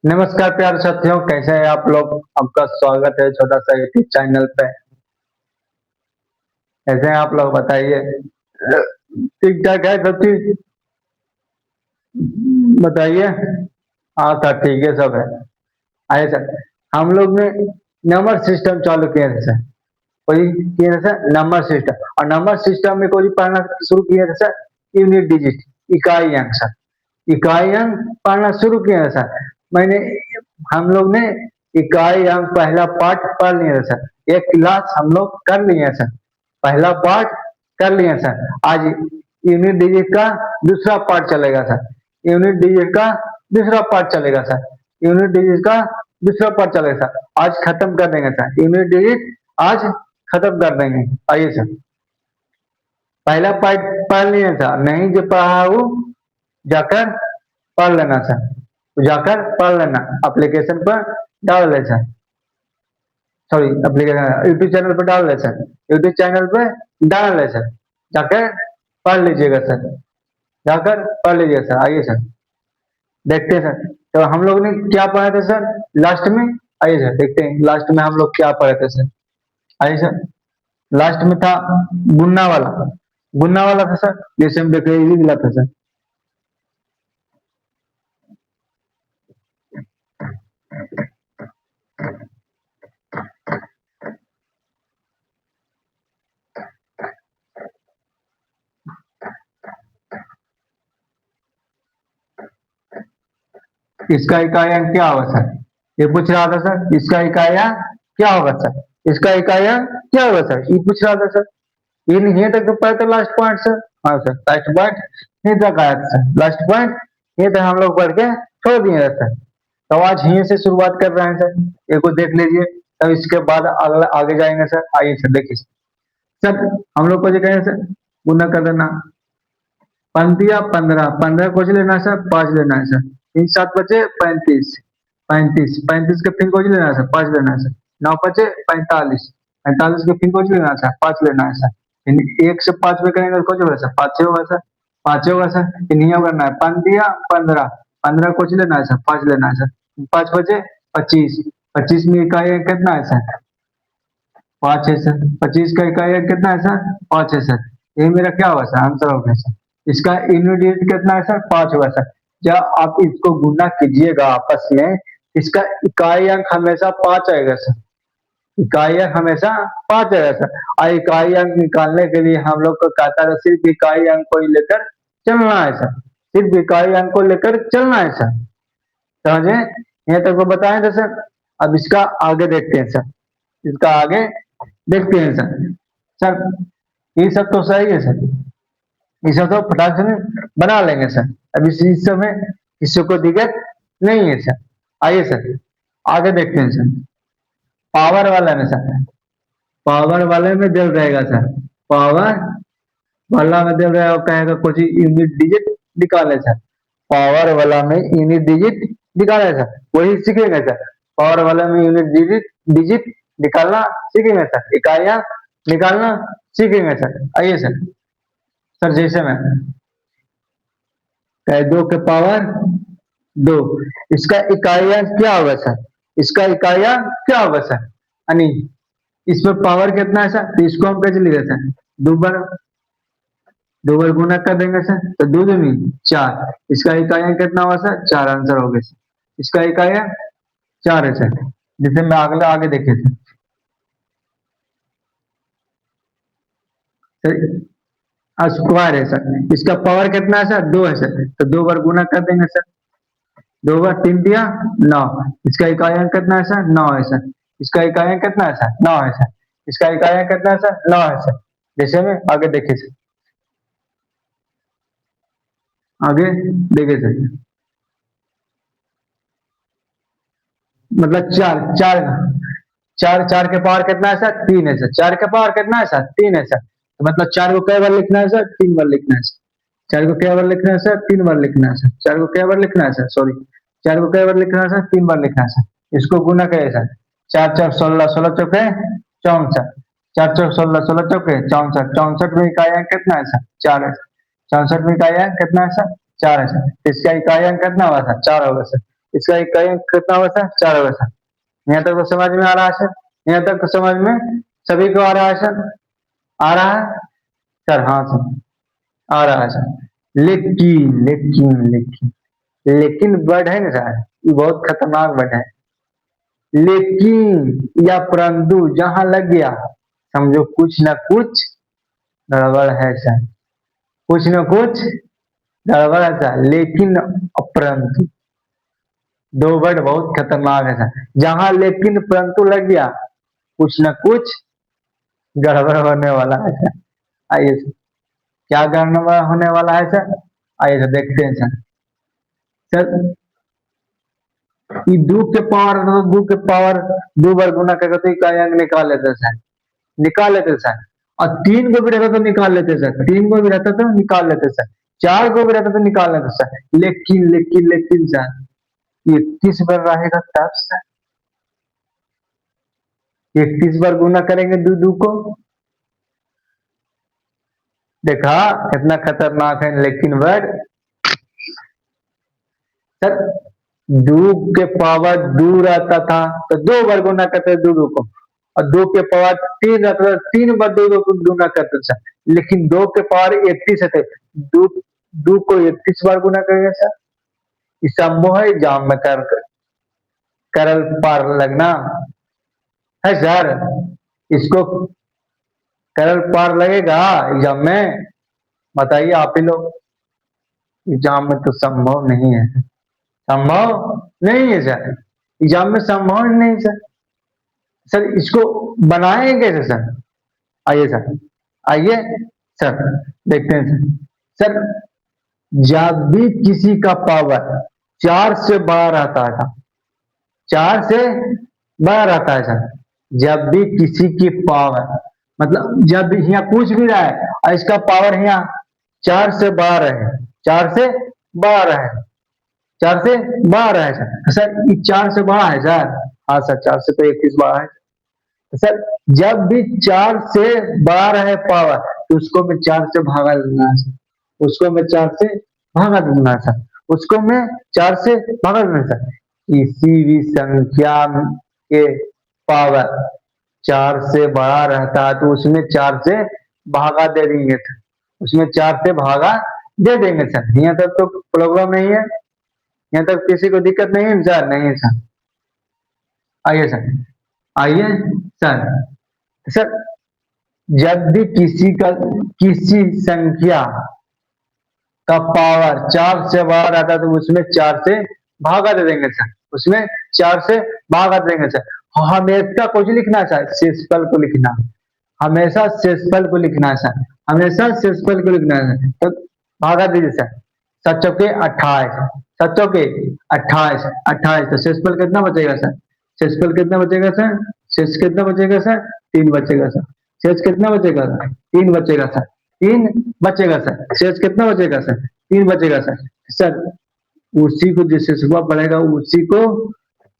नमस्कार प्यारे साथियों, कैसे हैं आप लोग। आपका स्वागत है छोटा सा यूट्यूब चैनल पे। कैसे हैं आप लोग बताइए। ठीक ठाक है सब चीज। बताइए। हाँ सर, ठीक है सब है। आइए सर, हम लोग ने नंबर सिस्टम चालू किया था सर। कोई किया था सर नंबर सिस्टम, और नंबर सिस्टम में कोई पढ़ना शुरू किया था सर। यूनिट डिजिट, इकाई अंक सर। इकाई अंक पढ़ना शुरू किया था सर। मैंने हम लोग ने इकाई अंक पहला पार्ट पढ़ लिया था सर। एक क्लास हम लोग कर लिए हैं सर। पहला पार्ट कर लिए हैं सर। आज यूनिट डिजिट का दूसरा पार्ट चलेगा सर। यूनिट डिजिट का दूसरा पार्ट चलेगा सर। यूनिट डिजिट का दूसरा पार्ट चलेगा सर। आज खत्म कर देंगे सर यूनिट डिजिट। आज खत्म कर देंगे। आइए सर, पहला पार्ट पढ़ लिए सर। नहीं जो पढ़ा वो जाकर पढ़ लेना सर। तो जाकर पढ़ लेना, एप्लीकेशन पर डाल ले sir. Sorry, application YouTube channel पर डाल ले सर। यूट्यूब चैनल पर डाल ले सर। जाकर पढ़ लीजिएगा सर। जाकर पढ़ लीजिएगा सर। आइए सर, देखते हैं सर तो हम लोग ने क्या पढ़ा था सर लास्ट में। आइए सर देखते हैं लास्ट में हम लोग क्या पढ़े थे सर। आइए सर, लास्ट में था गुन्ना वाला। गुन्ना वाला था सर, जैसे हम देख रहे हैं मिला था सर। इसका इकाई अंक क्या होगा सर। ये पूछ रहा था सर, इसका इकाई अंक क्या होगा सर। इसका इकाई अंक क्या होगा सर, ये पूछ रहा था सर। ये नहीं तक तो पढ़ा था लास्ट पॉइंट सर। हाँ सर, लास्ट पॉइंट ये तक आया था सर। लास्ट पॉइंट ये तक हम लोग पढ़ के छोड़ दिए थे सर। तो आज यहीं से शुरुआत कर रहे हैं सर। ये को देख लीजिए, तब इसके बाद अगला आगे जाएंगे सर। आइए सर देखिए सर, हम लोग को जो कहें सर गुना कर देना। पंद्रह पंद्रह पंद्रह को लेना है सर, पांच लेना है सर। तीन सात बचे 35, 35 35 के फिर कोच लेना है सर, पांच लेना है सर। नौ बचे 45, 45 के फिर कोच लेना है सर, पांच लेना है सर। एक से पांच में करेंगे तो कुछ होगा सर, पांच होगा सर। पांच होगा सर, नहीं करना है। पंद्रह पंद्रह पंद्रह कोच लेना है सर, पांच लेना है सर। पांच बचे 25, 25 में इकाई कितना है सर, पांच है सर। 25 का इकाई कितना है सर, पांच है सर। ये मेरा क्या होगा सर, आंसर हो गया सर। इसका यूनिट कितना है सर, पांच होगा सर। जब आप इसको गुना कीजिएगा आपस में, इसका इकाई अंक हमेशा पांच आएगा सर। इकाई अंक हमेशा पांच आएगा सर। और इकाई अंक निकालने के लिए हम लोग को कहता है सिर्फ इकाई अंक को ही लेकर चलना है सर। सिर्फ इकाई अंक को लेकर चलना है सर। समझे, यहाँ तक को बताए थे सर। अब इसका आगे देखते हैं सर। इसका आगे देखते हैं सर। सर ये सब तो सही है सर, ये सब तो फटाक से बना लेंगे सर। अब इस समय किसी को दिक्कत नहीं है सर। आइए सर आगे देखते हैं सर। पावर वाला में सर, पावर वाले में दिल रहेगा सर। पावर वाला में दिल रहेगा, कहेगा कुछ यूनिट डिजिट निकाले सर। पावर वाला में यूनिट डिजिट निकाले सर, वही सीखेंगे सर। पावर वाला में यूनिट डिजिट डिजिट निकालना सीखेंगे सर। इकाइयां निकालना सीखेंगे सर। आइए सर। सर जैसे मैं कहे दो के पावर दो, इसका इकाइयां क्या होगा सर। इसका इकाइयां क्या होगा सर, यानी इसमें पावर कितना है सर, तो इसको हम कैसे लिखे सर, दो बार, दो बार गुना कर देंगे सर, तो दो दूनी चार। इसका इकाइयां कितना होगा सर, चार। आंसर हो गया सर। इसका इकाइयां चार है सर। जैसे मैं अगला आगे देखे सर। स्क्वायर है सर। इसका पावर कितना है सर, दो है सर, तो दो बार गुना कर देंगे सर। दो बार तीन दिया नौ। इसका इकाई अंक कितना है सर, नौ है सर। इसका इकाई अंक कितना है सर, नौ है सर। इसका इकाई अंक कितना है सर, नौ है सर। जैसे में आगे देखिए सर। आगे देखिए सर, मतलब चार चार, चार चार के पावर कितना है सर, तीन है सर। चार के पावर कितना है सर, तीन है सर। तो मतलब चार को कई बार लिखना है सर, तीन बार लिखना है सर। चार को क्या बार लिखना है सर, तीन बार लिखना है सर। चार को क्या बार लिखना है सर, सॉरी, चार को क्या बार लिखना है सर, तीन बार लिखना है सर। इसको गुना करिए सर। चार चार 16, 16 चौके 64। चार चौक 16, 16 चौके 64। 64 में इकाई अंक कितना है सर, चार है। 64 में इकाई अंक कितना है सर, चार है सर। इसका इकाई अंक कितना होगा सर, चार होगा सर। इसका इकाई अंक कितना होगा सर? 4 होगा सर। यहाँ तक तो समझ में आ रहा है सर? यहाँ तक तो समझ में सभी को आ रहा है सर? आ रहा है सर? हाँ सर, आ रहा है सर। लेकिन लेकिन लेकिन लेकिन वर्ड है ना सर, ये बहुत खतरनाक वर्ड है। लेकिन या परंतु जहां लग गया, समझो कुछ ना कुछ गड़बड़ है सर, कुछ ना कुछ गड़बड़ है सर। लेकिन और परंतु, दो वर्ड बहुत खतरनाक है सर। जहां लेकिन परंतु लग गया, कुछ ना कुछ गड़बड़ होने वाला है सर। आइए सर, क्या गड़बड़ होने वाला है सर? आइए सर देखते हैं सर। सर ये दो के पावर, दो के पावर दो बार गुना करके तो इकाई अंक निकाल लेते सर, निकाल लेते सर। और तीन को भी रहता तो निकाल लेते सर, तीन को भी रहता तो निकाल लेते सर, चार को भी रहता तो निकाल लेते सर। लेकिन लेकिन लेकिन सर, ये 31 बार रहेगा तब सर, 31 बार गुना करेंगे दो दो को। देखा कितना खतरनाक है लेकिन वर्ड सर। दो के पावर दो रहता था तो दो बार गुना करते दो दो को, और दो के पावर तीन रहता था तीन बार दो दो को गुना करते सर। लेकिन दो के पावर 31 है, दो दो को 31 बार गुना करेंगे सर। ये संभव है एग्जाम में करल पार लगना है सर? इसको करल पार लगेगा एग्जाम में? बताइए आप ही लोग। एग्जाम में तो संभव नहीं है, संभव नहीं है सर, एग्जाम में संभव नहीं सर। सर इसको बनाएंगे कैसे सर? आइए सर, आइए सर देखते हैं सर। सर जब भी किसी का पावर 4 से बड़ा रहता था, 4 से बड़ा रहता है सर, जब भी किसी की पावर, मतलब जब भी यहाँ पूछ भी रहा है और इसका पावर यहाँ 4 से बड़ा रहे, 4 से बड़ा रहे, 4 से बड़ा रहे सर, तो सर ये 4 से बड़ा है सर? हाँ सर, 4 से तो 31 बड़ा है। तो सर जब भी 4 से बड़ा रहे पावर, तो उसको मैं 4 से भागा दूंगा सर, उसको मैं 4 से भागा दूंगा सर, उसको मैं 4 से भागा दूंगा सर। किसी भी संख्या के पावर 4 से बड़ा रहता है तो उसमें 4 से भागा दे देंगे सर, उसमें 4 से भागा दे देंगे सर। यहाँ तक तो प्रॉब्लम नहीं है, यहाँ तक किसी को दिक्कत नहीं है सर? नहीं है सर। आइए सर, आइए सर। सर जब भी किसी संख्या का पावर 4 से बड़ा रहता है तो उसमें 4 से भागा दे देंगे सर, उसमें 4 से भागा दे देंगे सर। हमेशा कुछ लिखना है सर, शेषफल को लिखना, हमेशा शेषफल को लिखना है सर, हमेशा शेषफल को लिखना है। तो भागा दीजिए सर, 7 चौके 28, 7 चौके 28, 28 तो शेषफल कितना बचेगा सर? शेषफल कितना बचेगा सर? शेष कितना बचेगा सर? 3 बचेगा सर। शेष कितना बचेगा सर? 3 बचेगा सर, 3 बचेगा सर। शेष कितना बचेगा सर? 3 बचेगा सर। सर उसी को जो शेषवा बढ़ेगा उसी को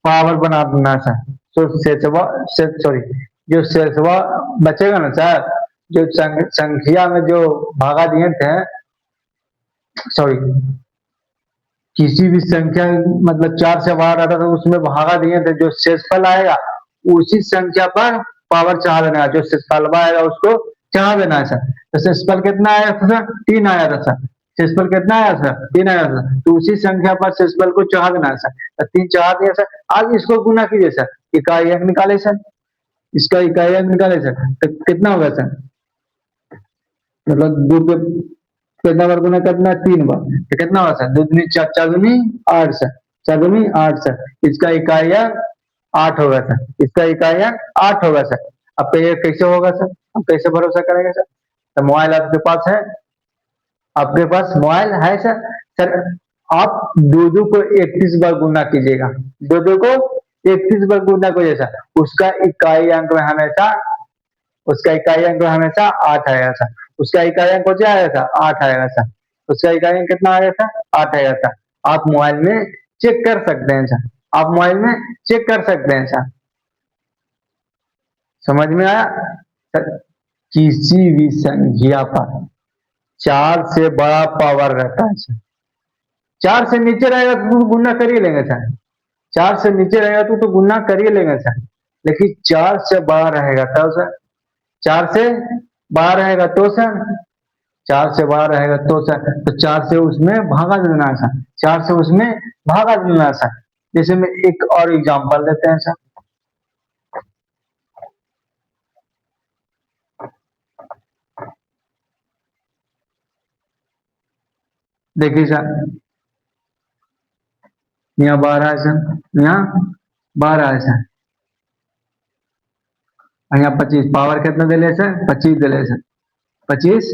पावर बना देना सर। तो शेषवा सॉरी, जो शेषवा बचेगा ना सर, जो संख्या में जो भागा दिए थे, सॉरी किसी भी संख्या मतलब 4 से बाहर आता था उसमें भागा दिए थे, जो शेषफल आएगा उसी संख्या पर पावर चढ़ा देना है, जो शेषफल आएगा उसको चढ़ा देना है सर। तो शेषफल कितना आया था सर? 3 आया था सर। शेषफल कितना आया सर? 3 आया था, तो उसी संख्या पर शेषफल को चढ़ा देना है सर। तो 3 चढ़ा दिया सर। अब इसको गुना कीजिए सर, इकाई अंक निकाले सर, इसका इकाई अंक निकाले सर, तो कितना होगा सर? मतलब दो के कितना बार गुना करना है? 3 बार, तो कितना होगा सर? 2 दूनी 4, 4 दूनी 8 सर, 4 दूनी 8 सर। इसका इकाई अंक 8 होगा सर, इसका इकाई अंक 8 होगा सर। अब तो ये कैसे होगा सर? हम कैसे भरोसा करेंगे सर? तो मोबाइल आपके पास है, आपके पास मोबाइल है सर? सर आप दो दो को 31 बार गुना कीजिएगा, दो दो को 31 बार गुना कीजिए सर, उसका इकाई अंक में हमेशा, उसका इकाई अंक हमेशा 8 आएगा सर, उसका इकाई अंक क्या आएगा सर? 8 आएगा सर, उसका इकाई अंक कितना आएगा सर? 8 आएगा सर। आप मोबाइल में चेक कर सकते हैं सर, आप मोबाइल में चेक कर सकते हैं सर। समझ में आया सर? किसी भी संख्या पर 4 से बड़ा पावर रहता है सर, 4 से नीचे रहेगा तो गुना कर ही लेंगे सर, 4 से नीचे रहेगा तो गुना कर ही लेंगे सर, लेकिन 4 से बड़ा रहेगा तब सर, 4 से बड़ा रहेगा तो सर, 4 से बड़ा रहेगा तो सर, तो 4 से उसमें भागा देना है सर, 4 से उसमें भागा देना है सर। जैसे में एक और एग्जांपल देते हैं सर, देखिए सर, यहाँ 12 है सर, यहाँ 12 है सर, और यहाँ 25, पावर कितना दे ले सर, 25 दे ले सर, 25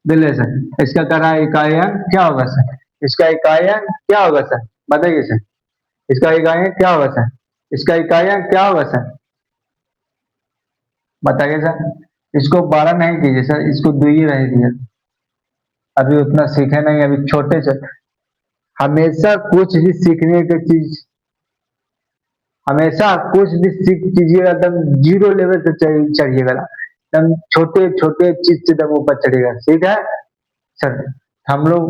दे ले सर। इसका करा इकाई अंक क्या होगा सर, इसका इकाई अंक क्या होगा सर, बताइए सर, इसका इकाई अंक क्या होगा सर, इसका इकाई अंक क्या होगा सर, बताइए सर। इसको 12 नहीं कीजिए सर, इसको 2 ही रह दिया, अभी उतना सीखे नहीं, अभी छोटे से। हमेशा कुछ भी सीखने की चीज, हमेशा कुछ भी सीख कीजिएगा एकदम जीरो लेवल से चढ़िएगा, एकदम छोटे छोटे चीज से एकदम ऊपर चढ़ेगा, ठीक है सर। हम लोग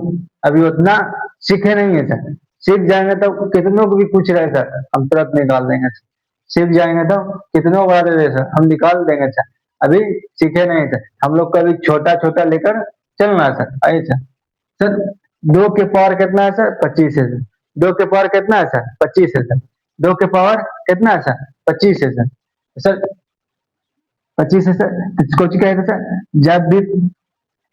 अभी उतना सीखे नहीं है सर, सीख जाएंगे तो कितनों को भी पूछ रहे सर, हम तुरंत निकाल देंगे सर, सीख जाएंगे तो कितनों बड़ा दे दे सर, हम निकाल देंगे सर, अभी सीखे नहीं सर, हम लोग का अभी छोटा छोटा लेकर चलना है सर, आइए सर। सर 2 के पावर कितना है सर, 25 है सर, 2 के पावर कितना है सर, 25 है सर, 2 के पावर कितना है सर, 25 है सर, सर 25 है सर। इसको क्या है सर, जब भी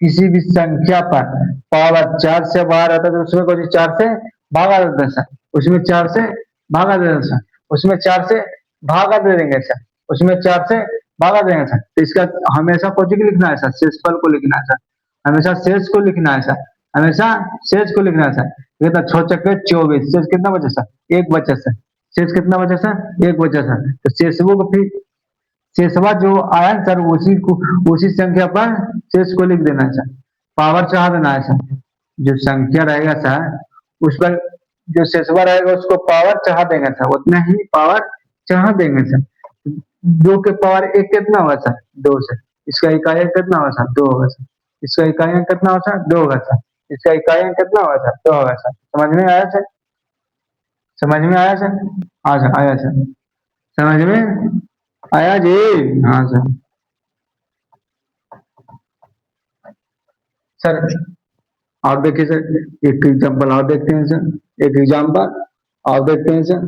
किसी भी संख्या पर पावर 4 से बाहर आता है तो उसमें कुछ 4 से भागा देते हैं सर, उसमें 4 से भागा दे देंगे सर, उसमें 4 से भागा दे देंगे सर, उसमें 4 से भागा देंगे सर। तो इसका हमेशा कुछ को लिखना है सर, शेषफल को लिखना है सर, हमेशा शेष को लिखना है सर, हमेशा शेष को लिखना है सर। ये तो 6 चक्के 24, शेष कितना बचा सर, एक बचा सर, शेष कितना बचा सर, एक बचा सर। तो शेषवों को फिर शेषवा जो आया सर उसी को, उसी संख्या पर शेष को लिख देना है सर, पावर चढ़ा देना है सर, जो संख्या रहेगा सर उस पर जो शेषवा रहेगा उसको पावर चढ़ा देंगे सर, उतना ही पावर चढ़ा देंगे सर। 2 के पावर 1 कितना होगा सर, 2 सर, इसका इकाई अंक कितना होगा सर, 2 होगा सर, इसका इकाई अंक कितना होगा सर, 2 होगा सर, इसका इकाई अंक कितना होगा सर, 2 होगा सर। समझ में आया सर, समझ में आया सर, हाँ सर आया सर, समझ में आया जी, हाँ सर। सर आप देखिए सर, एक एग्जांपल और देखते हैं सर, एक एग्जांपल और देखते हैं सर।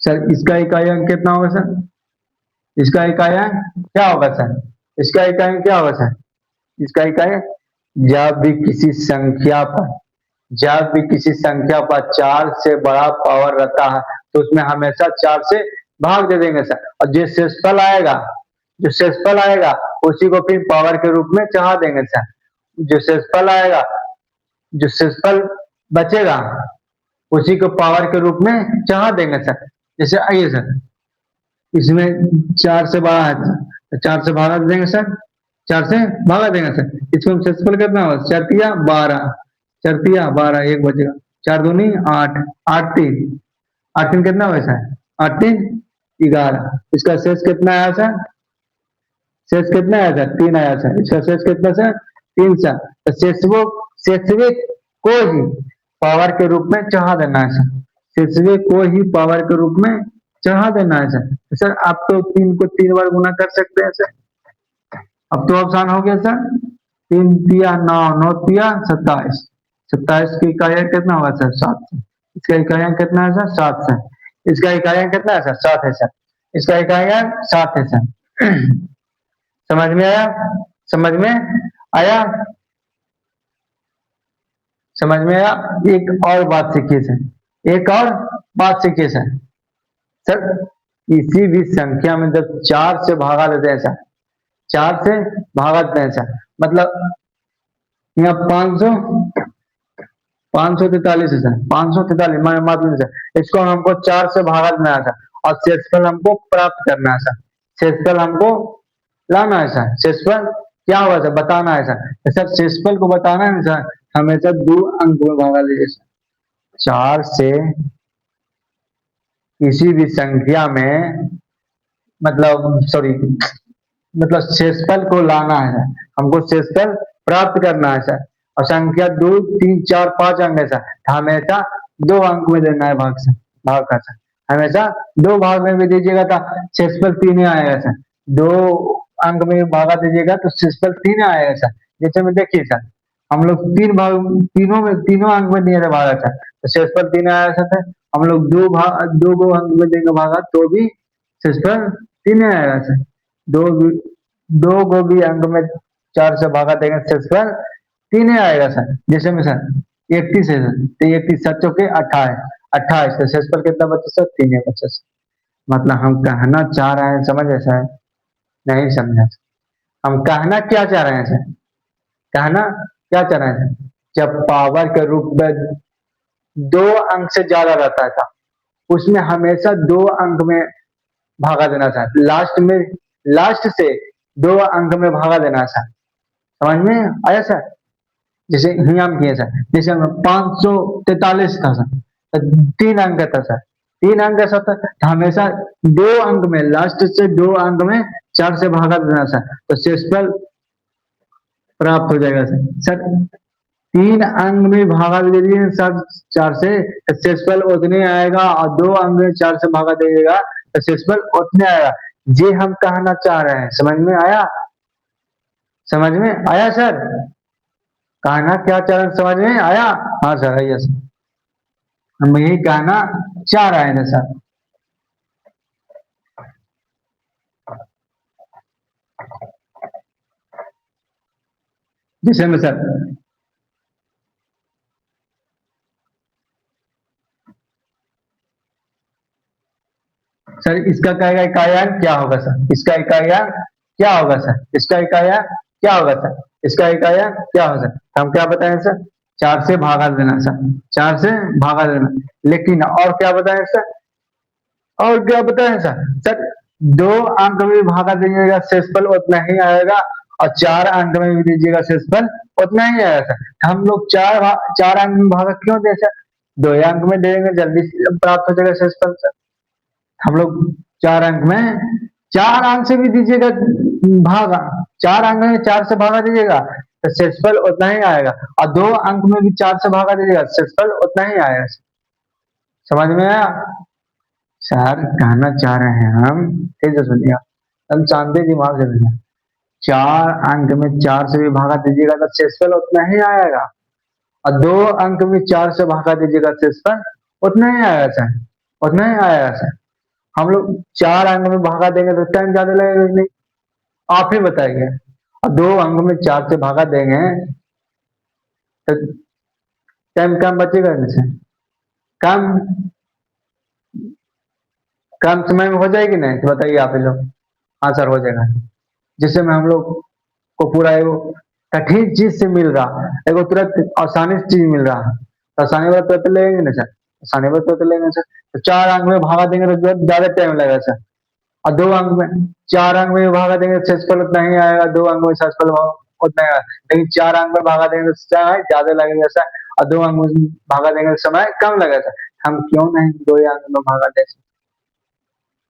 सर इसका इकाई अंक कितना होगा सर, इसका इकाई अंक क्या होगा सर, इसका इकाई अंक क्या होगा सर, इसका इकाई जब भी किसी संख्या पर, जब भी किसी संख्या पर 4 से बड़ा पावर रहता है तो उसमें हमेशा 4 से भाग दे देंगे सर, और जो शेषफल आएगा, जो शेषफल आएगा उसी को फिर पावर के रूप में चढ़ा देंगे सर, जो शेषफल आएगा, जो शेषफल बचेगा उसी को पावर के रूप में चढ़ा देंगे सर। जैसे आइए सर, इसमें 4 से बड़ा है तो 4 से भागा देंगे सर, 4 से भागा देंगे सर, इसमें शेषफल कितना होगा, 4 तिया 12, 4 तिया 12, एक बचेगा, 4 दूनी 8, 8 3, 8 3 कितना हुआ सर, 8 3 11, इसका शेष कितना आया सर, शेष कितना आया सर, 3 आया सर, इसका शेष कितना सर, 3 सर। तो शेषविक को ही पावर के रूप में चढ़ा देना है सर, शेषविक को ही पावर के रूप में चढ़ा देना है सर। तो सर आप तो 3 को 3 बार गुना कर सकते हैं सर, अब तो आसान हो गया सर, 3 तिया 9, 9 तिया 27, 27 की इकाई अंक कितना होगा सर, 7 से, इसका इकाई अंक कितना है सर, 7 से, इसका इकाई अंक कितना है सर, 7 है सर, इसका इकाई अंक 7 है सर। समझ में आया, समझ में आया, समझ में आया। एक और बात सीखिए सर, एक और बात सीखिए सर, सर किसी भी संख्या में जब 4 से भागा देते हैं सर, 4 से भागा देते हैं सर, मतलब यहाँ 500 543 है सर, 543 मतलब सर, इसको हमको 4 से भागा देना है सर, और शेषफल हमको प्राप्त करना है सर, शेषफल हमको लाना है सर, शेषफल क्या होगा सर, बताना है सर। तो सर शेषफल को बताना है सर, हमेशा 2 अंक में भागा लीजिए सर, 4 से किसी भी संख्या में, मतलब सॉरी, मतलब शेषफल को लाना है, हमको शेषफल प्राप्त करना है सर, और संख्या 2, 3, 4, 5 अंक है सर, हमेशा 2 अंक में देना है भाग से, भाग का सर, हमेशा 2 भाग में भी दीजिएगा तो शेषफल 3 ही आएगा सर। 2 अंक में भागा दीजिएगा तो शेषफल 3 आएगा सर। जैसे में देखिए सर, हम लोग 3 भाग, तीनों अंक में दिए थे भागा सर, तो शेषफल 3 आया सर। हम लोग 2 को अंक में देंगे भागा तो भी शेषफल 3 आएगा सर। दो दो को भी अंक में 4 से भागा देंगे शेषफल 3 ही आएगा सर। जैसे में सर 31 है सर, तो 31 7 चौके 28, 28 तो शेषफल कितना बचा सर? 3 है बचा सर। मतलब हम कहना चाह रहे हैं, समझ ऐसा है? नहीं समझा सर। हम कहना क्या चाह रहे हैं सर? कहना क्या चाह रहे हैं सर? जब पावर के रूप में 2 अंक से ज्यादा रहता था, उसमें हमेशा 2 अंक में भागा देना था, लास्ट से 2 अंक में भागा देना था। समझ में आया सर? जैसे हम किए सर, जैसे 543 था सर, तो 3 अंक था सर, 3 अंक ऐसा था तो हमेशा 2 अंक में, लास्ट से 2 अंक में 4 से भागा देना सर, तो शेषफल प्राप्त हो जाएगा सर। सर 3 अंक में भागा दे दीजिए सर 4 से, तो शेषफल उतने आएगा, और 2 अंक में 4 से भागा दीजिएगा तो शेषफल उतने आएगा। ये हम कहना चाह रहे हैं, समझ में आया? समझ में आया सर? कहना क्या चाह रहे हैं, समझ में आया? हाँ सर, आइए सर, हम यही कहना चाह रहे हैं सर। जैसे में सर इसका कहेगा इकाइयान क्या होगा सर? इसका इकाइयान क्या होगा सर? इसका इकाइयान क्या होगा सर? इसका इकाइयान क्या होगा सर? हम क्या बताएं सर? 4 से भागा देना सर, 4 से भागा देना। लेकिन और क्या बताएं सर? और क्या बताएं सर? सर 2 अंक में भी भागा दीजिएगा शेषफल उतना ही आएगा, और 4 अंक में भी दीजिएगा शेषफल उतना ही आएगा सर। हम लोग 4 अंक में भागा क्यों दे सर? 2 अंक में देंगे जल्दी से प्राप्त हो जाएगा शेषफल सर। हम लोग 4 अंक में, 4 अंक से भी दीजिएगा भागा, 4 अंक में 4 से भागा दीजिएगा तो शेषफल उतना ही आएगा, और 2 अंक में भी 4 से भागा दीजिएगा शेषफल उतना ही आएगा। समझ में आया? सर कहना चाह रहे हैं हम, फिर से सुनिए, हम शांति दिमाग से सुनिए। 4 अंक में 4 से भी भागा दीजिएगा तो शेषफल उतना ही आएगा, और 2 अंक में 4 से भागा दीजिएगा शेषफल उतना ही आएगा सर, उतना ही आएगा सर। हम लोग 4 अंक में भागा देंगे तो टाइम ज्यादा लगेगा कि नहीं? आप ही बताइए। और 2 अंक में 4 से भागा देंगे तो टाइम कम बचेगा नहीं सर? कम कम समय में हो जाएगी नहीं? तो बताइए आप ही लोग। हाँ सर हो जाएगा, जिससे में हम लोग को पूरा एगो कठिन चीज से मिल रहा, एगो तुरंत आसानी से चीज मिल रहा है, तो आसानी वाला तुरंत लेंगे ना सर? आसानी वाला तुरंत लेंगे सर। तो 4 अंक में भागा देंगे तो ज्यादा टाइम लगेगा सर, और 2 अंक में, 4 अंक में भागा देंगे तो शेषफल उतना ही आएगा, 2 अंक में शेषफल उतना ही आएगा। लेकिन 4 अंक में भागा देंगे तो समय ज्यादा लगेगा सर, और 2 अंक में भागा देंगे तो समय कम लगेगा सर। हम क्यों नहीं 2 अंक में भागा दे?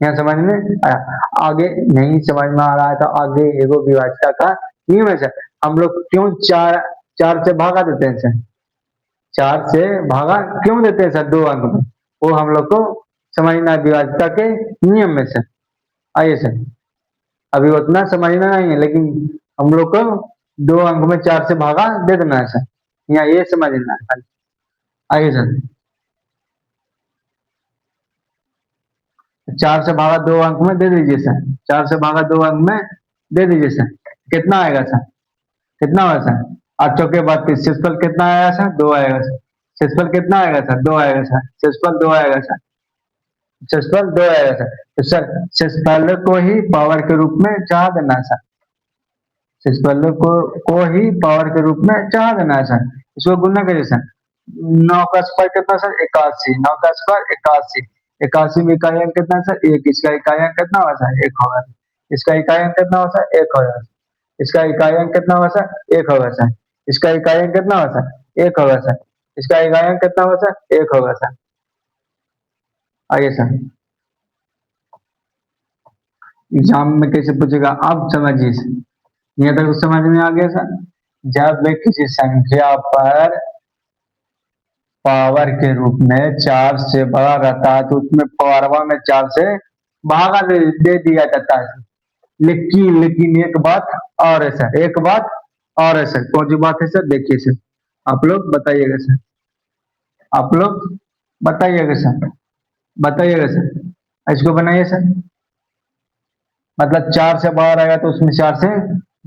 यहाँ समझ में आया? आगे नहीं समझ में आ रहा है तो आगे एगो विभाज्यता का नियम है सर। हम लोग क्यों 4 से भागा देते हैं सर? 4 से भागा क्यों देते हैं सर 2 अंक में? वो हम लोग को समझना है विभाज्यता के नियम में सर। आइए सर, अभी उतना समझना नहीं है, लेकिन हम लोग को 2 अंक में 4 से भागा दे देना है सर, यहाँ ये समझना है। आइए सर, 4 से भागा 2 अंक में दे दीजिए सर, 4 से भागा 2 अंक में दे दीजिए सर। कितना आएगा सर? कितना होगा सर? 8 चौके 32, शेषफल कितना आएगा सर? 2 आएगा सर। शेषफल कितना आएगा सर? 2 आएगा सर। शेषफल 2 आएगा सर। शेषफल 2 आएगा सर। तो सर शेषफल को ही पावर के रूप में चढ़ा देना है सर, शेषफल को ही पावर के रूप में चढ़ा देना है सर। इसको गुना करिए सर। 9 का स्क्वायर कितना सर? 81। 9 का स्क्वायर 81। 81 में इकाई अंक कितना है सर? 1। इसका इकाई अंक कितना होगा सर? 1 होगा। इसका इकाई अंक कितना होगा सर? 1 होगा। इसका इकाई अंक कितना होगा सर? 1 होगा सर। इसका इकाई अंक कितना होगा सर? 1 होगा सर। इसका इकाई अंक कितना होगा सर? 1 होगा सर। आइए सर, एग्जाम में कैसे पूछेगा आप समझिए सर। यहाँ तक समझ में आ गया सर? जब वे किसी संख्या पर पावर के रूप में 4 से बड़ा रहता है तो उसमें पावरवा में 4 से भागा दे दिया जाता है। लेकिन लेकिन एक बात और है सर, एक बात और है सर। कौन सी बात है सर? देखिए सर, आप लोग बताइएगा सर, आप लोग बताइएगा सर, बताइएगा सर, इसको बनाइए सर। मतलब 4 से बाहर आएगा तो उसमें 4 से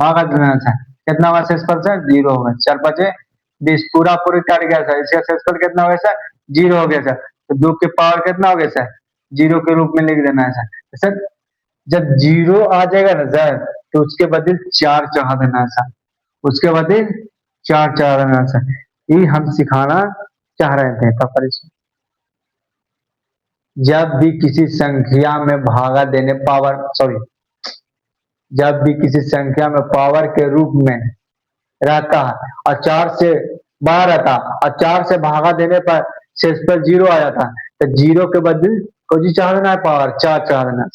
भागा देना सर। कितना होगा शेषफल सर? 0 होगा। 4 5 20, पूरा पूरी कट गया सर। इसका शेषफल कितना हो गया सर? 0 हो गया सर। तो 2 के पावर कितना हो गया सर? 0 के रूप में लिख देना है सर। तो सर जब 0 आ जाएगा ना सर, तो उसके बदले 4 चढ़ा देना है सर। उसके बदले 4 चढ़ा देना है सर। ये हम सिखाना चाह रहे थे पापा इसमें। जब भी किसी संख्या में भागा देने पावर सॉरी जब भी किसी संख्या में पावर के रूप में रहता है और 4 से बाहर रहता है और 4 से भागा देने पर शेष पर 0 आ जाता है, तो 0 के बदले को जी चढ़ा देना है, पावर 4 चढ़ा देना है।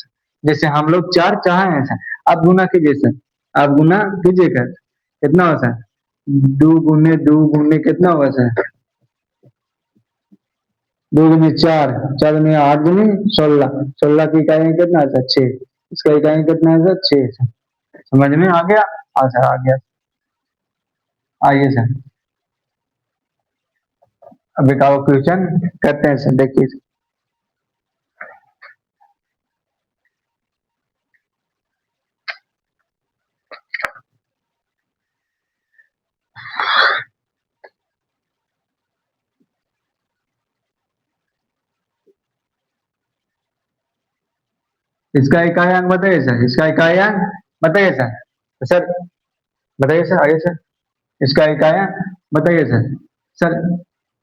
जैसे हम लोग 4 चाहे हैं सर, अब गुना कीजिए सर, अब गुना कीजिए सर। कितना होगा सर? 2 गुने कितना होगा सर? 2 गुने 4, 4 गुने 8 गुने 16, 16 की इकाई कितना है सर? 6। इसका इकाई कितना है सर? 6। समझ में आ गया? हाँ सर आ गया। आइए सर, अब एक और क्वेश्चन करते हैं सर, देखिए। इसका इकाई अंक बताइए सर, इसका इकाई अंक बताइए सर। तो सर बताइए सर, आइए सर, इसका इकाई अंक बताइए सर। सर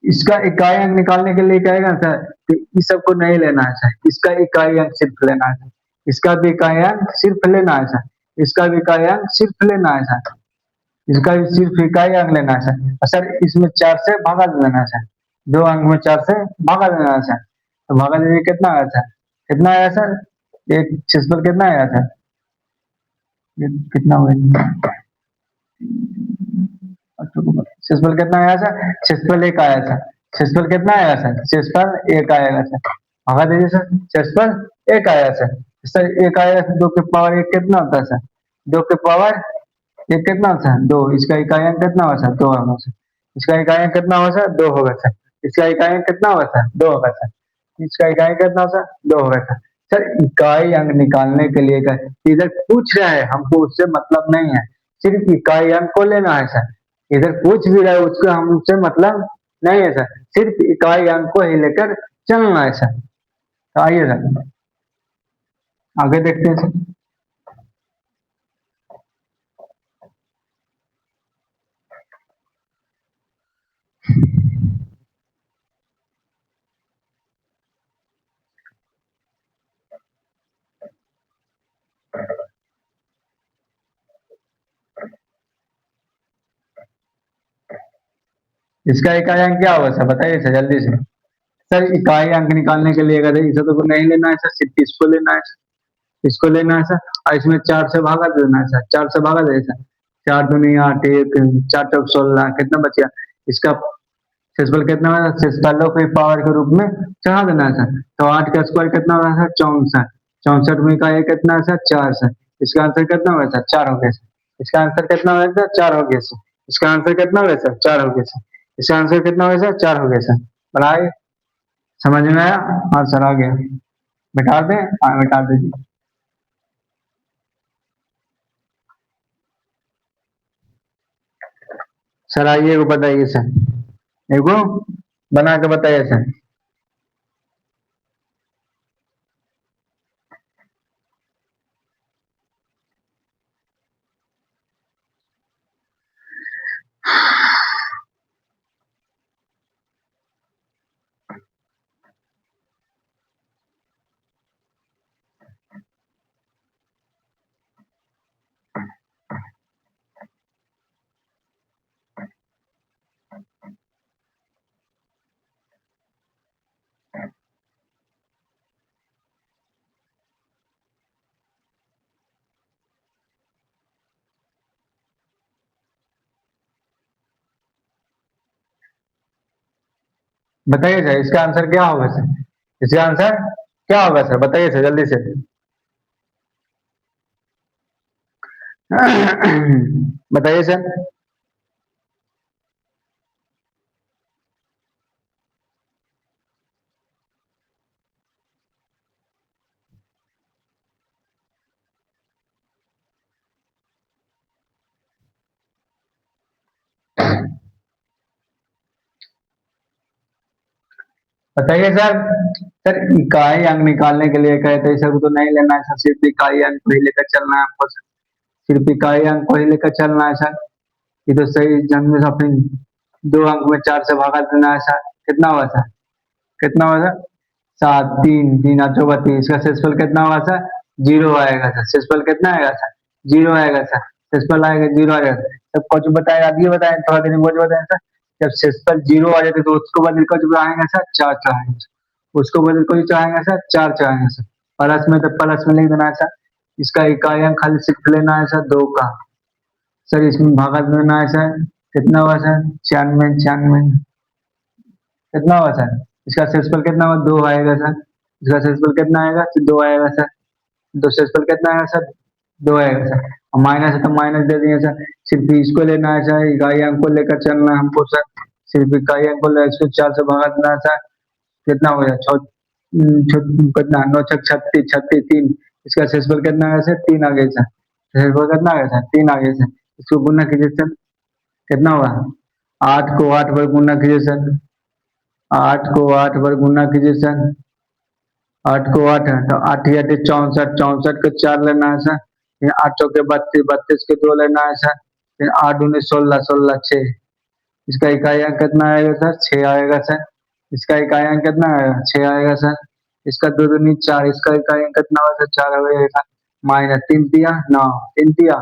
इसका इकाई अंक निकालने के लिए क्या है सर, कि इस सबको नहीं लेना है सर, इसका इकाई अंक सिर्फ लेना है सर। इसका भी इकाई अंक सिर्फ लेना है सर। इसका भी इकाई अंक सिर्फ लेना है सर। इसका भी सिर्फ इकाई अंक लेना है सर। और सर इसमें 4 से भागा देना है सर। 2 अंक में 4 से भागा देना है सर। तो भागा दीजिए, कितना आया सर? कितना आया सर? एक क्षेत्रफल कितना आया सर? ये कितना हुआ? क्षेत्रफल कितना आया सर? क्षेत्रफल 1 आया सर। क्षेत्रफल कितना आया सर? क्षेत्रफल 1 आएगा सर। भगा दीजिए सर, क्षेत्रफल 1 आया सर। सर 1 आया सर, 2 के पावर 1 कितना होता है सर? 2 के पावर 1 कितना होता है? 2। इसका इकाई अंक कितना होगा सर? 2 होगा सर। इसका इकाई अंक कितना होगा सर? 2 होगा सर। इसका इकाई अंक कितना होगा सर? 2 होगा सर। इसका इकाई अंक कितना होगा सर? 2 होगा सर। सर इकाई अंक निकालने के लिए इधर पूछ रहा है, हमको उससे मतलब नहीं है, सिर्फ इकाई अंक को लेना है सर। इधर पूछ भी रहा है, उसको हमसे मतलब नहीं है सर, सिर्फ इकाई अंक को ही लेकर चलना है सर। तो आइए सर आगे देखते हैं सर। इसका इकाई अंक क्या होगा सर? बताइए सर जल्दी से। सर इकाई अंक निकालने के लिए अगर इसे तो नहीं लेना है सर, सिर्फ इसको लेना है सर। इसको लेना है सर और इसमें 4 से भागा देना है सर। 4 से भागा दे सर। 4 दूनी 8, एक 4 चौक 16, कितना बच गया? इसका सेसफल कितना है? सेसफलों के पावर के रूप में चढ़ा देना है सर। तो 8 का स्क्वायर कितना होगा सर? 64। 64 में का ये कितना है सर? 4 सर। इसका आंसर कितना होगा सर? 4 हो गया सर। इसका आंसर कितना होगा सर? 4 हो गया सर। इसका आंसर कितना होगा सर? 4 हो गया सर। इसका आंसर कितना होगा सर? 4 हो गया सर। बनाए, समझ में आया? हाँ सर आ गया। बैठा दें? हाँ बैठा दीजिए। सर आइए एगो बताइए सर, एगो बना के बताइए सर। बताइए सर, इसका आंसर क्या होगा सर? इसका आंसर क्या होगा सर? बताइए सर जल्दी से। बताइए सर। बताइए सर। सर इकाई अंक निकालने के लिए कहे तो सब तो नहीं लेना है सर, सिर्फ इकाई अंक को ही लेकर चलना है हमको सर। सिर्फ इकाई अंक को ही लेकर चलना है सर। ये तो सही जन्म में अपने दो अंक में चार से भागा देना है सर। कितना हुआ सर? कितना हुआ सर? सात, तीन तीन आठ चौका तीन, इसका शेषफल कितना होगा सर? जीरो आएगा सर। शेषफल कितना आएगा सर? जीरो आएगा सर। शेषफल आएगा जीरो आएगा सर। सब कुछ बताएगा, अभी बताएं थोड़ा देर में कुछ बताएं सर। जब शेषफल जीरो आ जाते तो उसको बदल कर जो आएगा सर चार चढ़ाएंगे सर। उसको बदल कर जो चाहेंगे सर चार चढ़ाएंगे सर। प्लस में तो प्लस में लिख देना है सर। इसका इकाई अंक खाली सिर्फ लेना है सर दो का। सर इसमें भागा देना है सर। कितना हुआ सर? छियानवे छियानवे। कितना हुआ सर? इसका शेषफल कितना हुआ? दो आएगा सर। इसका शेषफल कितना आएगा? दो आएगा सर। दो शेषफल कितना आएगा सर? दो आएगा सर। और माइनस है तो माइनस दे दिए सर। सिर्फ इसको लेना है सर, इकाई अंक को लेकर चलना है हमको सर। सिर्फ इकाई अंक को इसको चार से भगा देना है सर। कितना हो गया? कितना? नौ छक छत्तीस, छत्तीस तीन। इसका शेषफल कितना आ गया सर? तीन आ गया सर। शेषफल कितना आ गया सर? तीन आ गया सर। इसको गुना कीजिए सर। कितना हुआ? आठ को आठ बार गुना कीजिए सर। आठ को आठ बार गुना कीजिए सर। आठ को आठ है तो आठ ही आठ 64, 64 के चार लेना है सर। फिर आठ चौके 32, 32 के दो लेना है सर। फिर आठ उन्नीस 16, 16 छः। इसका इकाई अंक कितना आएगा सर? छः आएगा सर। इसका इकाई अंक कितना आएगा? छः आएगा सर। इसका दो दूनी चार, इसका इकाई अंक कितना होगा सर? चार आएगा। माइनस तीन तिया नौ, तीन तिया,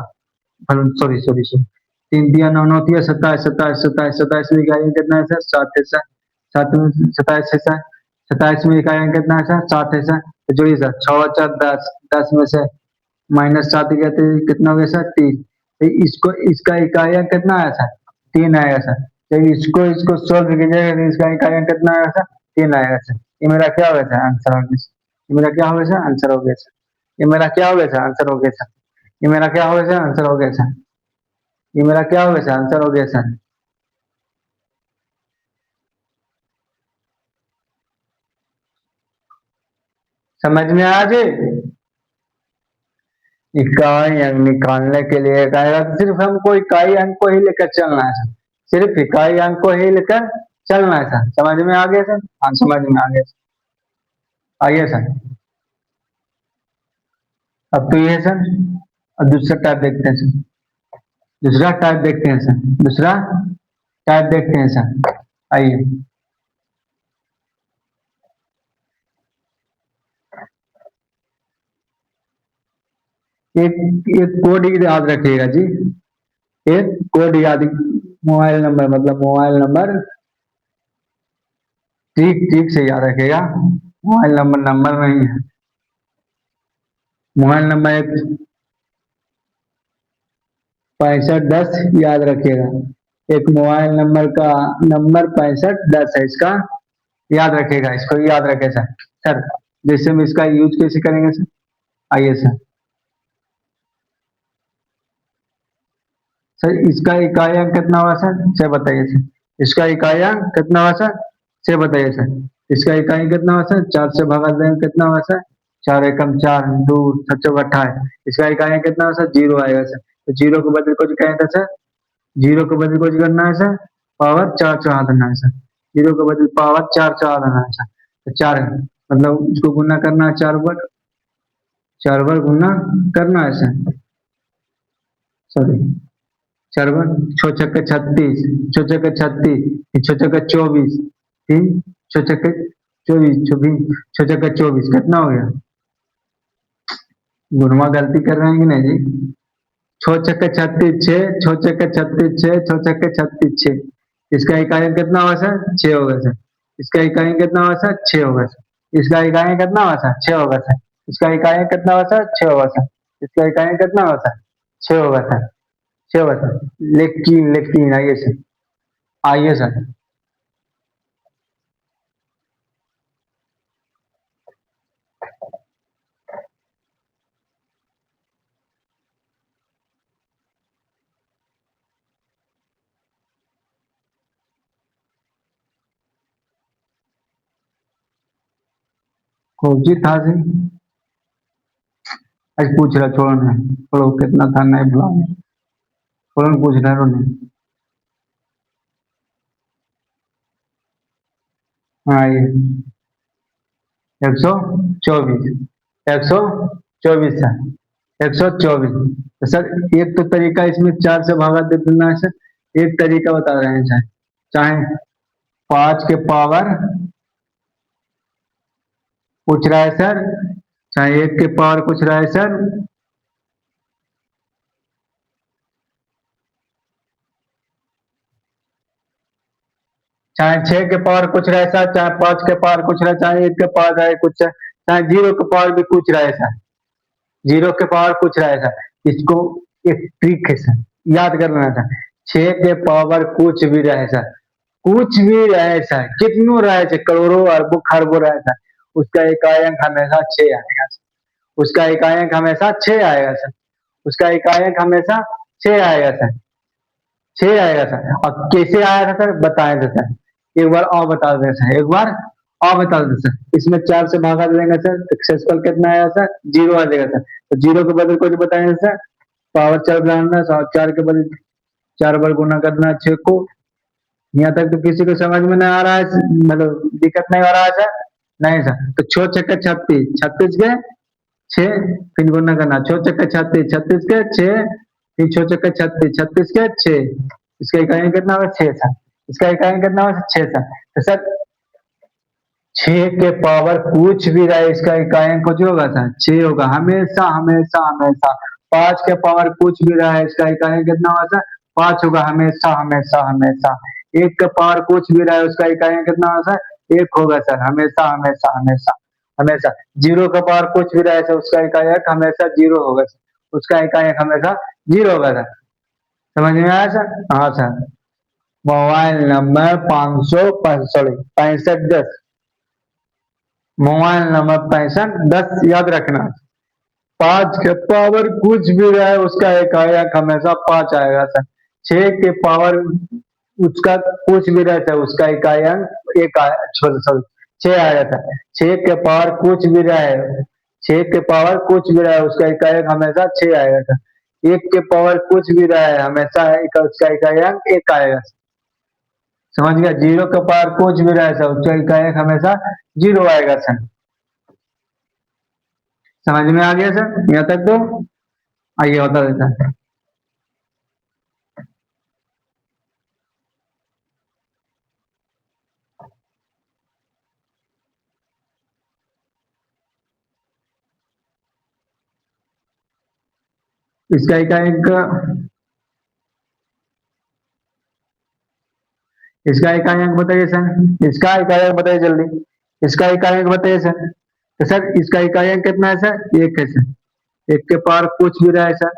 सॉरी सॉरी सॉरी, तीन तिया नौ, नौ तिया सत्ताईस, सत्ताईस सत्ताईस सत्ताईस में इकाई अंक कितना है सर? सात है सर। सात में सत्ताईस है सर। सत्ताईस में इकाई अंक कितना है सर? सात है सर। तो जोड़िए सर, छः और चार 10, 10 में से माइनस सात गया तो कितना हो गया सर? तीन। तो इसको इसका इकाई अंक कितना आया सर? तीन आएगा सर। तो इसको इसको सोल्व कीजिएगा तो इसका इकाई अंक कितना आएगा सर? तीन आएगा सर। ये मेरा क्या हो गया सर? आंसर हो गया सर। ये मेरा क्या हो गया सर? आंसर हो गया सर। ये मेरा क्या हो गया सर? आंसर हो गया सर। ये मेरा क्या हो गया सर? आंसर हो गया सर। ये मेरा क्या हो गया सर? आंसर हो गया सर। समझ में आया जी? इकाई अंक निकालने के लिए कहेगा तो सिर्फ हमको इकाई अंक को ही लेकर चलना है सर। सिर्फ इकाई अंक को ही लेकर चलना है सर। समझ में आ गया सर? हाँ समझ में आ गया सर। आइए सर। अब तो ये सर, अब दूसरा टाइप देखते हैं सर। दूसरा टाइप देखते हैं सर। दूसरा टाइप देखते हैं सर। आइए। एक एक कोड याद रखिएगा जी। एक कोड याद, मोबाइल नंबर मतलब मोबाइल नंबर ठीक ठीक से याद रखिएगा। मोबाइल नंबर नंबर नहीं है। मोबाइल नंबर एक 6510 याद रखिएगा। एक मोबाइल नंबर का नंबर 6510 है इसका। याद रखिएगा, इसको याद रखे सर। सर जैसे हम इसका यूज कैसे करेंगे सर? आइए सर। सर इसका इकाई अंक कितना हुआ सर? से बताइए सर। इसका इकाई अंक कितना हुआ सर? से बताइए सर। इसका इकाई कितना हुआ सर? चार से भगा देंगे कितना हुआ सर? चार एकम चार, दो सच्चो अट्ठाईस। इसका इकाई अंक कितना हुआ सर? जीरो आएगा सर। तो जीरो को बदल कुछ कहें था सर? जीरो को बदल कुछ करना है सर? पावर चार चढ़ा देना है सर। जीरो को बदल पावर चार चढ़ा देना है सर। तो चार मतलब इसको गुना करना है चार बार। चार बार गुना करना है सर। सॉरी, चार बार। छो छक्के 36, छो छक्के 36, छो छक्के 24, तीन छो छक्के 24, 24, छो छक्के 24 कितना हो गया? गुणवा गलती कर रहे हैं कि नहीं जी? छो छक्के 36 छः, छो छक्के 36 छः, छो छक्के 36 छः। इसका इकाई कितना हुआ सर? छः होगा सर। इसका इकाई कितना हुआ सर? छः होगा सर। इसका इकाई कितना हुआ सर? छः होगा सर। इसका इकाई कितना हुआ सर? छः होगा सर। इसका इकाई कितना हुआ सर? छः होगा सर। छः होगा सर। लेकिन लेकिन आइए सर। आइए सर। कौन सी था सी? आज पूछ रहा, छोड़ो नहीं, छोड़ो कितना था नहीं बुला, छोड़ो पूछ रहा रो नहीं। हाँ ये 124, 124 है, 124। तो सर एक तो तरीका इसमें 4 से भागा दे देना है सर, एक तरीका बता रहे हैं सर, चाहे 5 के पावर पूछ रहा है सर, चाहे 1 के पावर पूछ रहा है सर, चाहे 6 के पावर कुछ रहा है सर, चाहे 5 के पावर कुछ रहा है, चाहे 1 के पावर रहे कुछ है, चाहे 0 के पावर भी कुछ रहा है सर, 0 के पावर कुछ रहा है सर। इसको एक ट्रिक है सर, याद कर लेना सर। 6 के पावर कुछ भी रहे सर, कुछ भी रहे सर, कितनों रहे सर, करोड़ों अरबों खरबों रहे सर, उसका इकाई हमेशा 6 आएगा सर, उसका इकाई हमेशा 6 आएगा सर, उसका इकाई हमेशा 6 आएगा सर, 6 आएगा सर। अब कैसे आया था सर, बताए थे सर, एक बार और बता दें सर, एक बार और बता दें सर। इसमें 4 से भागा देंगे सर, सक्सेसफुल कितना आएगा सर, 0 आ जाएगा सर। तो 0 के बदले कुछ बताएंगे सर, पावर 4 बनाना है, 4 के बदले 4 बार गुना करना है 6 को। यहाँ तक तो किसी को समझ में नहीं आ रहा है, मतलब दिक्कत नहीं आ रहा है सर, नहीं सर। तो 6 छक्का 36, 36 के 6, फिर गुना करना, 6 छक्का 36, 36 के 6, फिर 6 छक्का 36, 36 के 6, इसका इकाई कितना होगा 6 सर, इसका इकाई कितना होगा 6 सर। तो सर 6 के पावर कुछ भी रहे, इसका इकाई कुछ होगा सर 6 होगा, हमेशा हमेशा हमेशा। 5 के पावर कुछ भी रहा है, इसका इकाई कितना होगा सर 5 होगा, हमेशा हमेशा हमेशा। 1 के पावर कुछ भी रहा है, उसका इकाई कितना होगा सर 1 होगा सर, हमेशा हमेशा हमेशा हमेशा। 0 का पावर कुछ भी रहा है सर, उसका इकाई हमेशा 0 होगा सर, उसका इकाई हमेशा 0 होगा सर। समझ में आया सर? हाँ sir. Mobile number 565 mobile number 65 10 याद रखना। 5 के पावर कुछ भी रहे, उसका इकाई हमेशा 5 आएगा सर। 6 के पावर उसका कुछ भी रहे सर, उसका इकाई एक सॉरी 6 आएगा सर। 6 के पावर कुछ भी रहे, 6 के पावर कुछ भी रहे, उसका इकाई हमेशा 6 आएगा सर। 1 के पावर कुछ भी रहे, हमेशा उसका इकाई 1 आएगा सर। समझ गया? 0 के पावर कुछ भी रहे सर, उसका इकाई हमेशा 0 आएगा सर। समझ में आ गया सर यहाँ तक? तो आइए बता देता है। इसका इकाई इसका इकाई अंक बताइए सर, इसका इकाई अंक बताइए जल्दी, इसका इकाई अंक बताइए सर। तो सर इसका इकाई अंक कितना है सर, 1 है सर। 1 के पावर कुछ भी रहा है सर,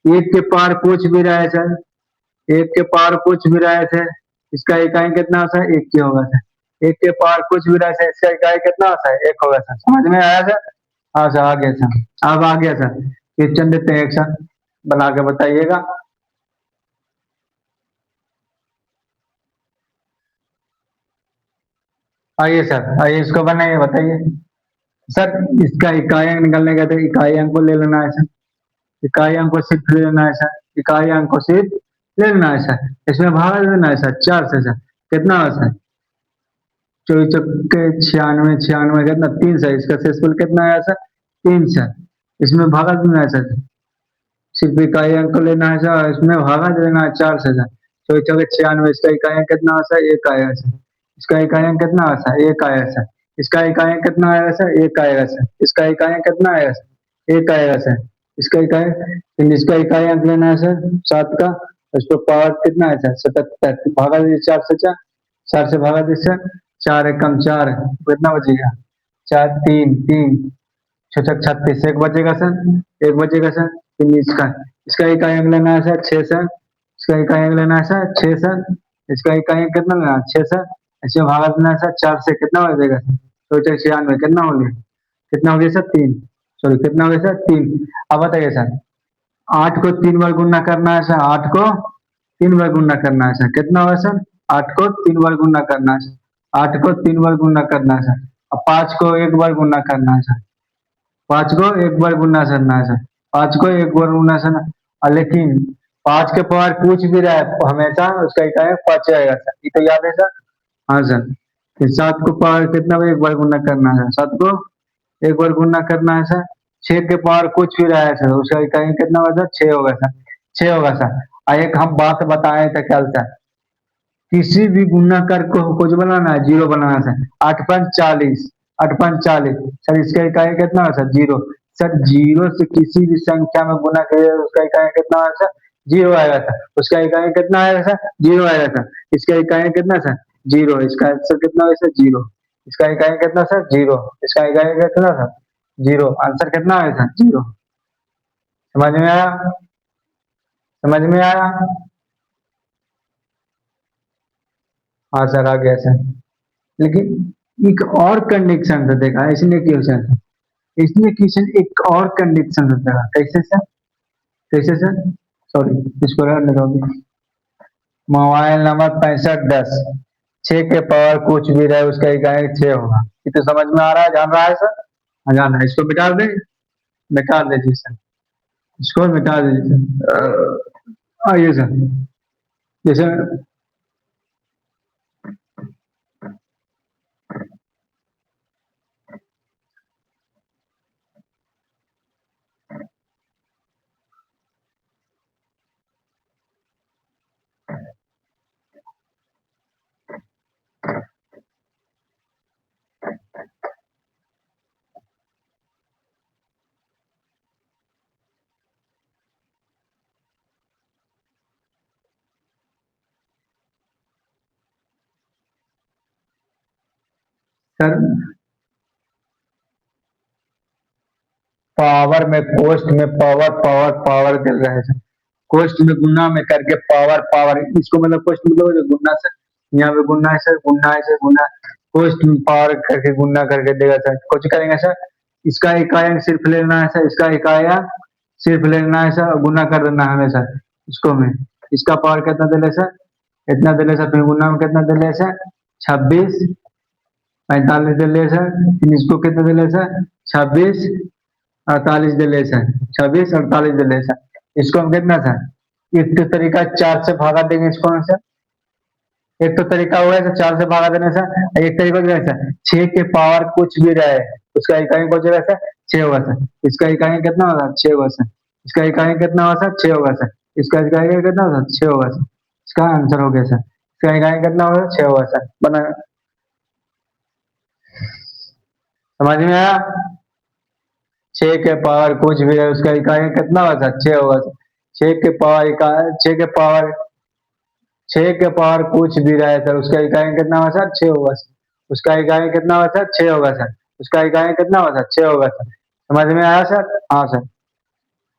1 के पावर कुछ भी रहा है सर, 1 के पावर कुछ भी रहा है सर, इसका इकाई कितना होता है 1 ही होगा सर। 1 के पावर कुछ भी रहा है सर, इसका इकाई कितना होता है 1 होगा सर। समझ में आया सर? हाँ सर आ गया सर, अब आ गया सर। क्वेश्चन देते हैं, एक सर बना के बताइएगा। आइए सर, आइए इसको बनाइए, बताइए सर। इसका इकाई अंक निकलने का, तो इकाई अंक को ले लेना है सर, इकाई अंक को सिर्फ ले लेना है सर, इकाई अंक को सिर्फ ले लेना है सर। इसमें भागा देना है सर 4 से सर, कितना है सर 24 चौके 96, 96 कितना 3 सर, इसका शेषफल कितना आया सर 3 सर। इसमें भागा देना है सर, सिर्फ इकाई अंक को लेना है सर, इसमें भागा देना है 4 से सर। 24 चौके 96, इसका इकाई अंक कितना है सर 1 आएगा सर, इसका इकाई अंक कितना है सर 1 आएगा सर, इसका इकाई अंक कितना आएगा सर 1 आएगा सर, इसका इकाई अंक कितना आएगा सर 1 आएगा सर, इसका इकाई, फिर इसका इकाई अंक लेना है सर 7 का, उसको पावर कितना है सर 77, भागा दीजिए 4 से, 4 से भागा दीजिए सर, 4 एकम 4, कितना बचेगा 4 3 3, 36, एक बचेगा सर, एक बचेगा सर। फिर इसका, इसका इकाई अंक लेना है सर 6 सर, इसका इकाई अंक लेना है सर 6 सर, इसका इकाई अंक कितना लेना है 6 सर, इसमें भागा देना है सर 4 से, कितना हो जाएगा सर 96, कितना हो गया, कितना हो गया सर 3, सॉरी कितना हो गया सर 3। अब बताइए सर 8 को 3 बार गुना करना है सर, 8 को 3 बार गुना करना है सर, कितना होगा सर 8 को 3 बार गुना करना है सर, 8 को 3 बार गुना करना है सर, अब 5 को एक बार गुना करना है सर, 5 को एक बार गुना करना है सर, 5 को एक बार गुना करना। लेकिन 5 के पावर कुछ भी रहा है हमेशा उसका इकाई 5 आएगा सर, ये तो याद है सर। हाँ सर, फिर 7 को पावर कितना एक बार गुना करना है, 7 को एक बार गुना करना है सर। 6 के पावर कुछ भी रहा है सर उसका इकाई कितना होगा सर, 6 होगा सर, 6 होगा सर। और एक हम बात बताए थे कल सर, किसी भी गुना कर को कुछ बनाना है, जीरो बनाना है सर। 8 5 40, 8 5 40 सर, इसका इकाई कितना है सर, जीरो। सर जीरो से किसी भी संख्या में गुना करिए उसका इकाई कितना है सर, जीरो आएगा सर। उसका इकाई कितना आएगा सर, जीरो आएगा सर। इसका इकाई कितना सर, जीरो। इसका आंसर कितना है सर, जीरो। इसका इकाई कितना सर, जीरो। इसका इकाई कितना सर, जीरो। आंसर कितना है सर, जीरो। समझ में आया, समझ में आया। हाँ सर आ गया सर। लेकिन एक और कंडीशन से देखा इसने क्वेश्चन, इसने क्वेश्चन एक और कंडीशन से देखा। कैसे सर, कैसे सर, सॉरी इसको रहने दो अभी। मोबाइल नंबर 6510, 6 के पावर कुछ भी रहे उसका इकाई 6 होगा। ये तो समझ में आ रहा है, जान रहा है सर। हाँ जान रहा है। इसको मिटा दे, मिटा दीजिए सर, इसको मिटा दीजिए सर। आइए सर, जैसे सर पावर में कोष्ट में पावर पावर पावर चल रहा है सर। कोष्ट में गुना में करके पावर पावर, इसको मतलब कोष्ट मतलब जो गुना सर, यहाँ पे गुना है सर, गुना है सर, गुना। कोष्ट में पावर करके गुना करके देगा सर, कुछ करेंगे सर। इसका इकाई सिर्फ लेना है सर, इसका इकाई सिर्फ लेना है सर, गुना कर देना है हमें सर। इसको में इसका पावर कितना दे ले सर, इतना दे ले सर, फिर गुना में कितना दे ले सर, 26 45 दे ले सर, फिर इसको कितना दे ले सर, 26 48 दे ले सर, 26 48 दे ले सर। इसको हम कितना सर, एक तो तरीका 4 से भागा देंगे इसको हम सर। एक तो तरीका हुआ है सर 4 से भागा देने से, एक तरीका जो है सर 6 के पावर कुछ भी रहे उसका इकाई कुछ रहे सर, 6 होगा सर। इसका इकाई कितना होगा, 6 होगा सर। इसका इकाई कितना होगा सर, 6 होगा सर। इसका इकाई कितना होगा, 6 होगा सर। इसका आंसर हो गया सर। इसका इकाई कितना होगा, 6 होगा सर। बना, समझ में आया। 6 के पावर कुछ भी है उसका इकाई कितना होगा सर, 6 होगा सर। 6 के पावर इकाई, 6 के पावर, 6 के पावर कुछ भी रहे सर उसका इकाई कितना होगा सर, 6 होगा सर। उसका इकाई कितना होगा सर, 6 होगा सर। उसका इकाई कितना होगा सर, 6 होगा सर। समझ में आया सर। हाँ सर।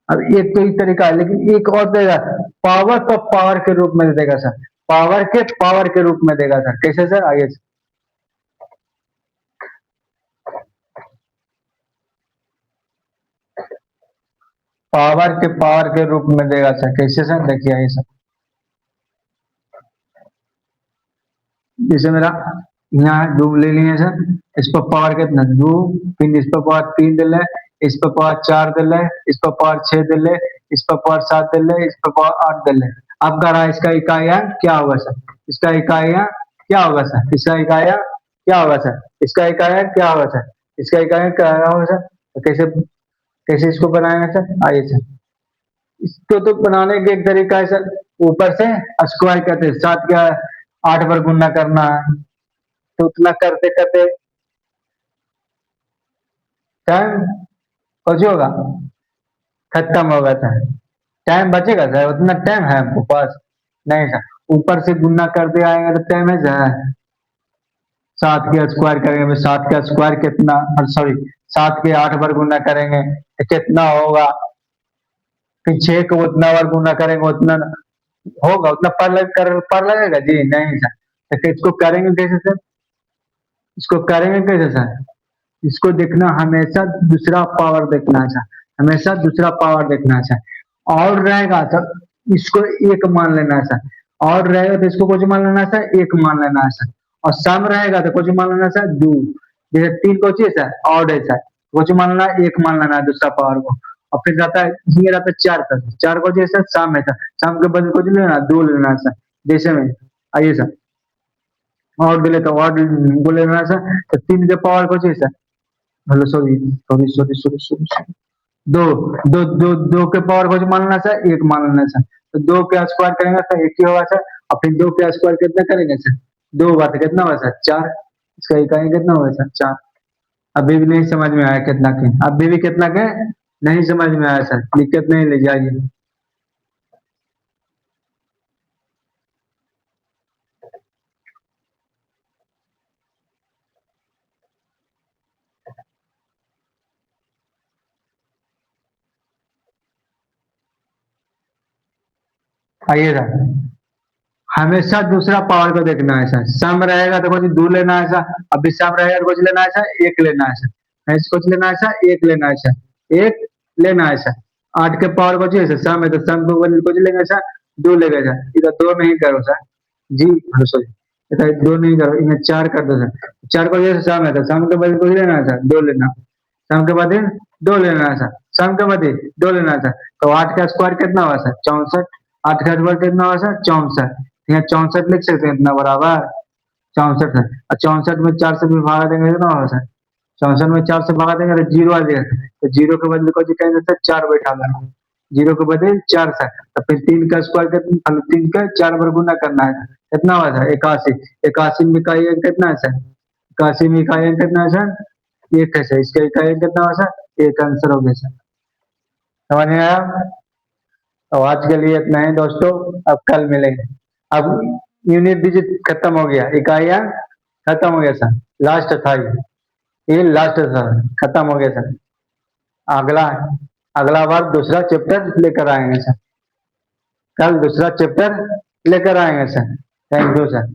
अब एक तो ही तरीका है, लेकिन एक और देगा, पावर तो पावर के रूप में देगा सर, पावर के पावर के रूप में देगा सर। कैसे सर, आगे सर। पावर के पावर के रूप में देगा सर। कैसे सर, देखिए ये सर, जैसे मेरा यहाँ दो ले लिए सर, इस पर पावर कितना, दो, फिर इस पर पावर 3 दे ले, इस पर पावर 4 दे ले, इस पर पावर 6 दे ले, इस पर पावर 7 दे ले, इस पर पावर 8 दे ले। अब कह रहा है इसका इकाई क्या होगा सर, इसका इकाई क्या होगा सर, इसका इकाई क्या होगा सर, इसका इकाई क्या होगा सर, इसका इकाई क्या होगा सर। तो कैसे, कैसे इसको बनाएंगे सर, आइए सर। इसको तो बनाने के एक तरीका है सर, ऊपर से स्क्वायर करते हैं, 7 का 8 पर गुना करना है, तो उतना करते करते टाइम कुछ होगा, खत्म होगा सर। टाइम बचेगा सर, उतना टाइम है आपके पास नहीं सर। ऊपर से गुना करते आएंगे तो टाइम है सर। 7 के स्क्वायर करेंगे, 7 का स्क्वायर कितना, सॉरी 7 के 8 पर गुना करेंगे तो कितना होगा, फिर 6 को उतना बार गुना करेंगे उतना होगा, उतना पर लगेगा जी नहीं सर। तो फिर इसको करेंगे कैसे सर, इसको करेंगे कैसे सर, इसको देखना हमेशा दूसरा पावर देखना है सर, हमेशा दूसरा पावर देखना है सर। और रहेगा सर, इसको एक मान लेना है सर, और रहेगा तो इसको कुछ मान लेना है सर, एक मान लेना है सर। और सम रहेगा तो कुछ मान लेना है सर, दो। जैसे 3 को चाहिए सर ऑड है सर, कुछ मानना 1 मान लेना है दूसरा पावर को, और फिर रहता है ये रहता है 4 का, 4 को चाहिए सर शाम है सर, शाम के बदले कुछ लेना 2 लेना है सर। जैसे में आइए सर और दे लेता हूँ, और वो लेना है सर, तो 3 के पावर को चाहिए sir, hello sorry sorry sorry sorry sorry sorry, दो दो दो दो के पावर को मान लेना सर, 1 मान लेना सर, तो 2 के स्क्वायर करेंगे सर 1 ही होगा सर, और फिर 2 के स्क्वायर कितना करेंगे सर, 2 बार तो कितना होगा सर 4, इसका इकाई कितना होगा सर 4। अभी भी नहीं समझ में आया कितना के, अभी भी कितना के नहीं समझ में आया सर, दिक्कत नहीं ले जाइए। आइए सर, हमेशा दूसरा पावर को देखना है सर, सम रहेगा तो कुछ 2 लेना है सर, अभी सम रहेगा तो कुछ लेना है सर 1 लेना है सर, ऐसे कुछ लेना है सर 1 लेना है सर, 1 लेना है सर। 8 के पावर को चाहिए सर सम है, तो सम को बदले कुछ लेंगे सर 2 लेंगे सर, इधर 2 नहीं करो सर जी, सॉरी इधर 2 नहीं करो, इन्हें 4 कर दो सर, 4 को जैसे सम है तो सम के बदले कुछ लेना है सर 2 लेना, सम के बदले 2 लेना है सर, सम के बदले 2 लेना है सर, तो 8 का स्क्वायर कितना हुआ सर 64, 8 का स्क्वायर कितना हुआ सर 64, यहाँ 64 लिख सकते हैं इतना बराबर 64 है, और 64 में 4 से भी भागा देंगे कितना होगा सर, 64 में 4 से भागा देंगे तो 0 आ जाएगा, तो 0 के बदले को कहेंगे सर 4 बैठा देना, 0 के बदले 4 सर, तो फिर 3 का स्क्वायर कितना, 3 का 4 बार गुना करना है, कितना हुआ सर 81, 81 में इकाई अंक कितना है सर, 81 में इकाई अंक कितना है सर 1 है सर, इसका इकाई अंक कितना हुआ सर 1, आंसर हो गया सर। समझ में आया? तो आज के लिए इतना ही दोस्तों, अब कल मिलेंगे। अब यूनिट डिजिट खत्म हो गया, इकाइयां खत्म हो गया सर, लास्ट था ये लास्ट था, खत्म हो गया सर। अगला अगला बार दूसरा चैप्टर लेकर आएंगे सर, कल दूसरा चैप्टर लेकर आएंगे सर। Thank you sir.